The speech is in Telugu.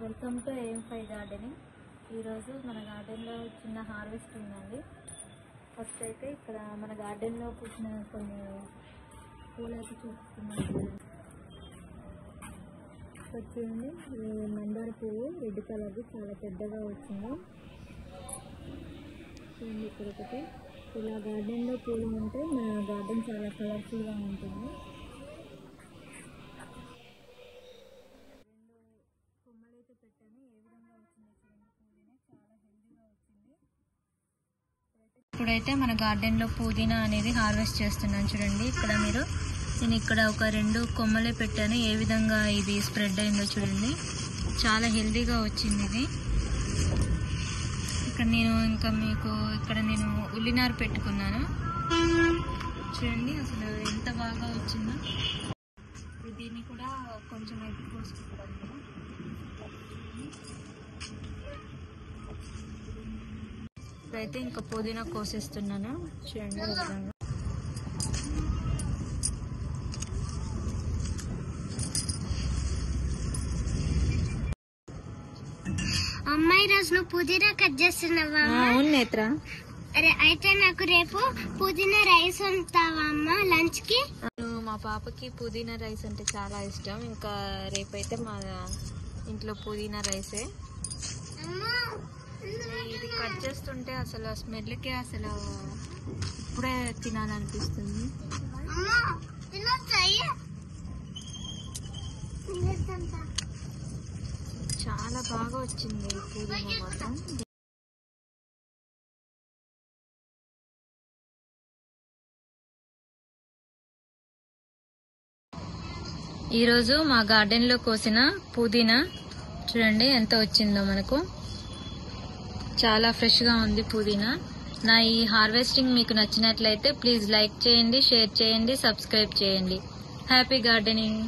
Welcome to AM5 gardening. ఈరోజు మన గార్డెన్లో చిన్న హార్వెస్ట్ ఉందండి. ఫస్ట్ అయితే ఇక్కడ మన గార్డెన్లో పుట్టిన కొన్ని పూలు అయితే చూపిస్తున్నాను. చూడండి, మందార పువ్వు రెడ్ కలర్ది చాలా పెద్దగా వచ్చింది. చూడండి, ఇక్కడ ఒకటి. ఇలా గార్డెన్లో పూలు ఉంటే మన గార్డెన్ చాలా కలర్ఫుల్గా ఉంటుంది. కొమ్మలైతే పెట్టాను, ఏ విధంగా వచ్చిందో చూడండి. పుదీనా చాలా హెల్దీగా వచ్చింది. ఇప్పుడైతే మన గార్డెన్లో పుదీనా అనేది హార్వెస్ట్ చేస్తున్నాను. చూడండి, ఇక్కడ నేను ఇక్కడ ఒక 2 కొమ్మలే పెట్టాను. ఏ విధంగా ఇది స్ప్రెడ్ అయిందో చూడండి, చాలా హెల్దీగా వచ్చింది ఇది. ఇక్కడ నేను ఉల్లినారు పెట్టుకున్నాను. చూడండి అసలు ఎంత బాగా వచ్చిందో. దీన్ని కూడా కొంచెం ఎగ్గు కోసుకుంటాను. ఇప్పుడైతే ఇంకా పుదీనా కోసేస్తున్నాను. చూడండి విధంగా. అమ్మాయి రోజు నువ్వు పుదీనా కట్ చేస్తున్నావా? అవును నేత్ర. అరే అయితే నాకు రేపు పుదీనా రైస్ ఉంటావా అమ్మ లంచ్ కి? మా పాపకి పుదీనా రైస్ అంటే చాలా ఇష్టం. ఇంకా రేపైతే మా ఇంట్లో పుదీనా రైసే. ఇది కట్ చేస్తుంటే అసలు స్మెల్కి అసలు ఇప్పుడే తినాలనిపిస్తుంది. చాలా బాగా వచ్చింది పుదీనా మాత్రం. ఈరోజు మా గార్డెన్లో కోసిన పుదీనా చూడండి ఎంత వచ్చిందో మనకు. చాలా ఫ్రెష్గా ఉంది పుదీనా. నా ఈ హార్వెస్టింగ్ మీకు నచ్చినట్లయితే ప్లీజ్ లైక్ చేయండి, షేర్ చేయండి, సబ్స్క్రైబ్ చేయండి. Happy gardening.